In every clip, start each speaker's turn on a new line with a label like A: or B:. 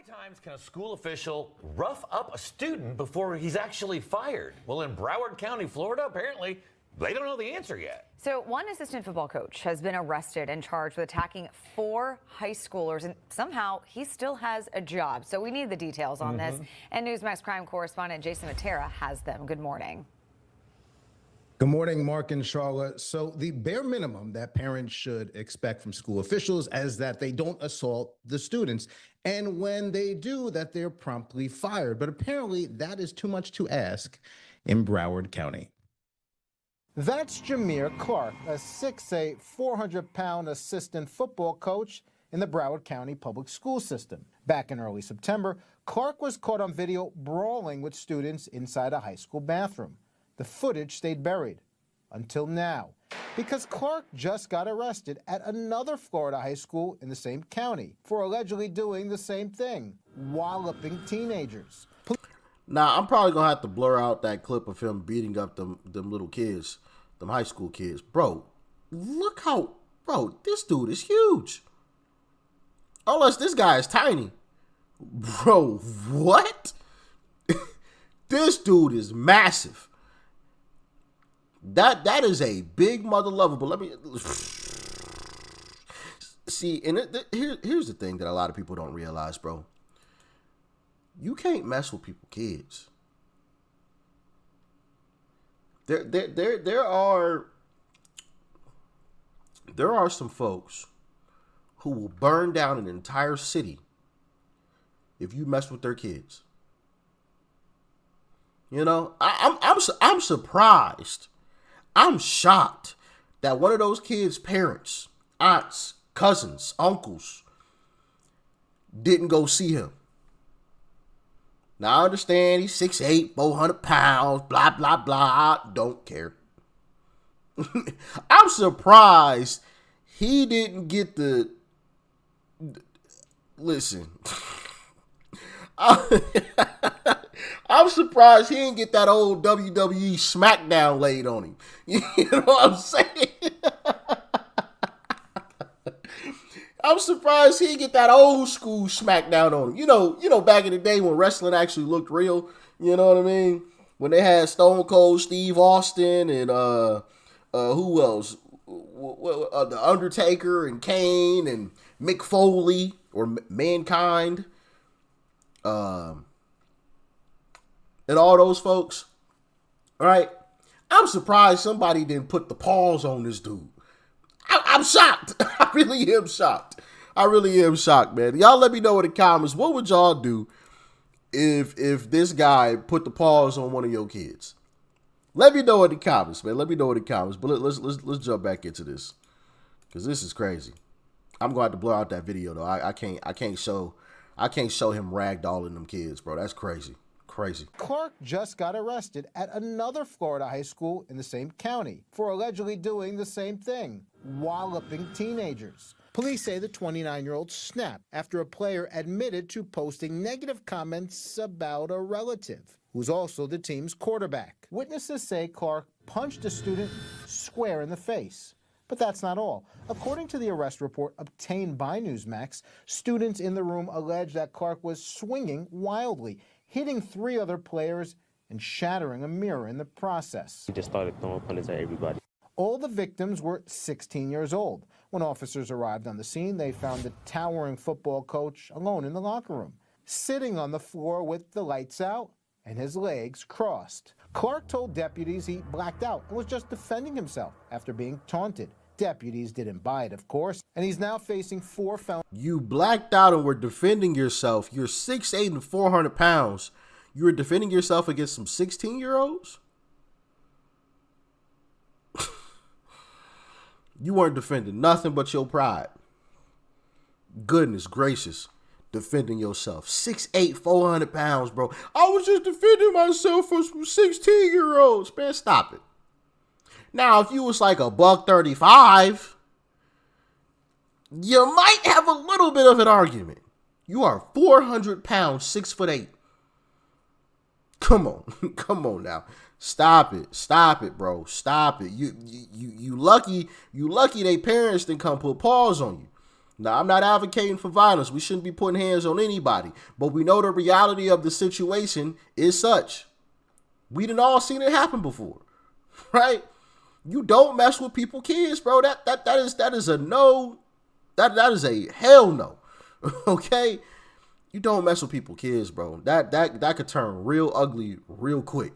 A: times can a school official rough up a student before he's actually fired? Well, in Broward County, Florida, apparently they don't know the answer yet.
B: So one assistant football coach has been arrested and charged with attacking 4 high schoolers, and somehow he still has a job. So we need the details on this. And Newsmax crime correspondent Jason Matera has them. Good morning.
C: Good morning, Mark and Charlotte. So the bare minimum that parents should expect from school officials is that they don't assault the students. And when they do, that they're promptly fired. But apparently that is too much to ask in Broward County.
D: That's Jameer Clark, a 6'8", 400-pound assistant football coach in the Broward County public school system. Back in early September, Clark was caught on video brawling with students inside a high school bathroom. The footage stayed buried until now, because Clark just got arrested at another Florida high school in the same county for allegedly doing the same thing, walloping teenagers.
E: Now, I'm probably going to have to blur out that clip of him beating up them little kids, them high school kids. Bro, look how, this dude is huge. Unless this guy is tiny. Bro, what? This dude is massive. That is a big mother lover. But let me see. And here's the thing that a lot of people don't realize, bro. You can't mess with people's kids. There are some folks who will burn down an entire city if you mess with their kids. You know, I'm surprised. I'm shocked that one of those kids' parents, aunts, cousins, uncles, didn't go see him. Now, I understand he's 6'8", 400 pounds, blah, blah, blah. Don't care. I'm surprised he didn't get the... Listen. I'm surprised he didn't get that old WWE SmackDown laid on him. You know what I'm saying? I'm surprised he didn't get that old school SmackDown on him. You know, back in the day when wrestling actually looked real. You know what I mean? When they had Stone Cold Steve Austin and who else? The Undertaker and Kane and Mick Foley or Mankind. And all those folks, all right? I'm surprised somebody didn't put the paws on this dude. I'm shocked. I really am shocked. Man. Y'all let me know in the comments, what would y'all do if this guy put the paws on one of your kids? Let me know in the comments, man. But let's jump back into this, because this is crazy. I'm going to have to blur out that video, though. I can't show him ragdolling them kids, bro. That's crazy.
D: Clark just got arrested at another Florida high school in the same county for allegedly doing the same thing, walloping teenagers. Police say the 29-year-old snapped after a player admitted to posting negative comments about a relative, who's also the team's quarterback. Witnesses say Clark punched a student square in the face. But that's not all. According to the arrest report obtained by Newsmax, students in the room allege that Clark was swinging wildly, hitting 3 other players and shattering a mirror in the process.
F: He just started throwing punches at everybody.
D: All the victims were 16 years old. When officers arrived on the scene, they found the towering football coach alone in the locker room, sitting on the floor with the lights out and his legs crossed. Clark told deputies he blacked out and was just defending himself after being taunted. Deputies didn't buy it, of course, and he's now facing 4 felonies.
E: You blacked out and were defending yourself. You're 6'8" and 400 pounds. You were defending yourself against some 16-year-olds? You weren't defending nothing but your pride. Goodness gracious. Defending yourself. 6'8", 400 pounds, bro. I was just defending myself for some 16-year-olds. Man, stop it. Now, if you was like a $135, you might have a little bit of an argument. You are 400 pounds, 6'8". Come on now. Stop it, bro. Stop it. You lucky they parents didn't come put paws on you. Now, I'm not advocating for violence. We shouldn't be putting hands on anybody. But we know the reality of the situation is such. We done all seen it happen before, right? You don't mess with people's kids, bro. That is a no. That is a hell no. Okay? You don't mess with people's kids, bro. That could turn real ugly real quick.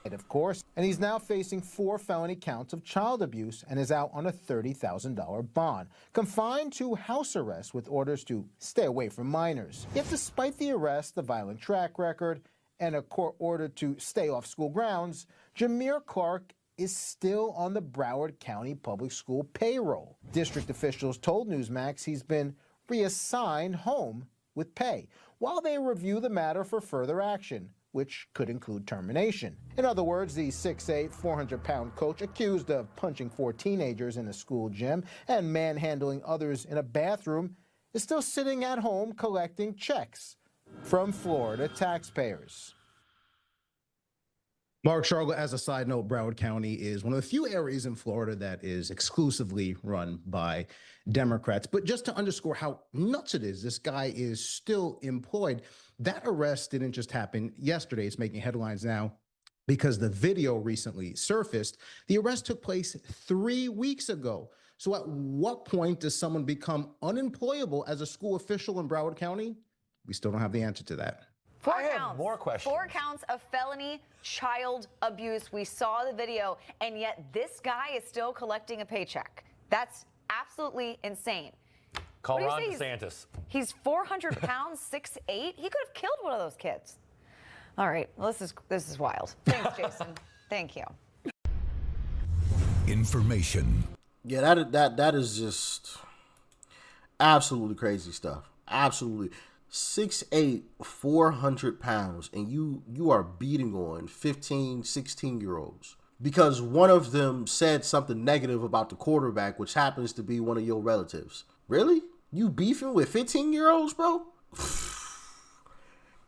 D: Of course, and he's now facing 4 felony counts of child abuse and is out on a $30,000 bond, confined to house arrest with orders to stay away from minors. Yet despite the arrest, the violent track record, and a court order to stay off school grounds, Jameer Clark is still on the Broward County Public School payroll. District officials told Newsmax he's been reassigned home with pay while they review the matter for further action, which could include termination. In other words, the 6'8", 400-pound coach accused of punching 4 teenagers in a school gym and manhandling others in a bathroom is still sitting at home collecting checks from Florida taxpayers.
C: Mark, Charlotte, as a side note, Broward County is one of the few areas in Florida that is exclusively run by Democrats. But just to underscore how nuts it is, this guy is still employed. That arrest didn't just happen yesterday. It's making headlines now because the video recently surfaced. The arrest took place 3 weeks ago. So at what point does someone become unemployable as a school official in Broward County? We still don't have the answer to that.
A: I have more questions.
B: 4 counts of felony child abuse. We saw the video, and yet this guy is still collecting a paycheck. That's absolutely insane.
A: Call
B: What do you
A: Ron
B: say
A: DeSantis.
B: He's 400 pounds, 6'8". He could have killed one of those kids. All right, well, this is wild. Thanks, Jason. Thank you.
G: Information.
E: Yeah, that is just absolutely crazy stuff. Absolutely. 6'8", 400 pounds, and you are beating on 15, 16-year-olds because one of them said something negative about the quarterback, which happens to be one of your relatives. Really? You beefing with 15-year-olds, bro?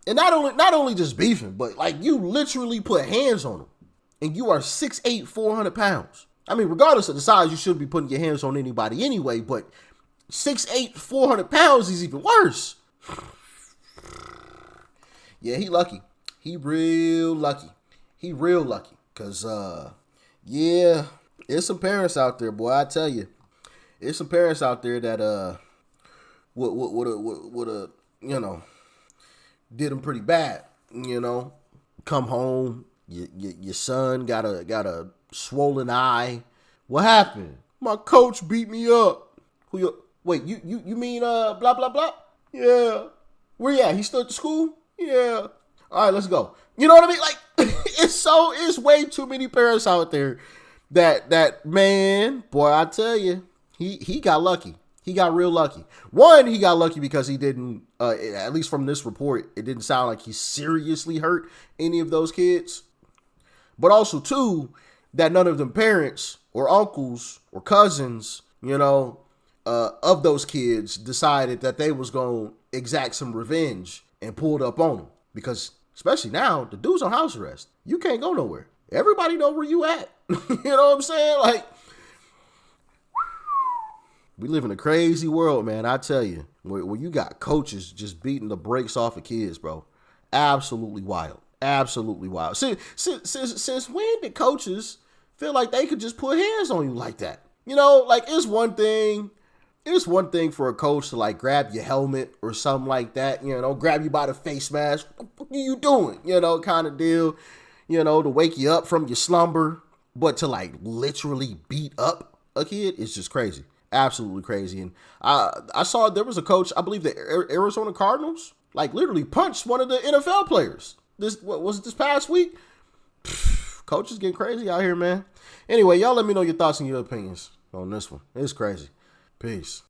E: And not only just beefing, but like you literally put hands on them, and you are 6'8", 400 pounds. I mean, regardless of the size, you shouldn't be putting your hands on anybody anyway, but 6'8", 400 pounds is even worse. Yeah, he lucky. He real lucky. He real lucky. Cause yeah, there's some parents out there, boy. I tell you, there's some parents out there that would you know, did them pretty bad. You know, come home, your son got a swollen eye. What happened? My coach beat me up. Wait, you mean blah blah blah? Yeah. Where you at? He still at the school? Yeah. All right, let's go. You know what I mean? Like, it's way too many parents out there that man, boy, I tell you, he got lucky. He got real lucky. One, he got lucky because he didn't, at least from this report, it didn't sound like he seriously hurt any of those kids. But also, two, that none of them parents or uncles or cousins, you know, of those kids decided that they was going to exact some revenge and pulled up on him. Because especially now, the dude's on house arrest. You can't go nowhere. Everybody know where you at. You know what I'm saying? Like, we live in a crazy world, man. I tell you, where you got coaches just beating the brakes off of kids, bro. Absolutely wild. Absolutely wild. Since when did coaches feel like they could just put hands on you like that? You know, like it's one thing for a coach to like grab your helmet or something like that, you know, grab you by the face mask. What are you doing? You know, kind of deal, you know, to wake you up from your slumber. But to like literally beat up a kid is just crazy. Absolutely crazy. And I saw there was a coach, I believe the Arizona Cardinals, like literally punched one of the NFL players. What was it this past week? Coach is getting crazy out here, man. Anyway, y'all let me know your thoughts and your opinions on this one. It's crazy. Peace.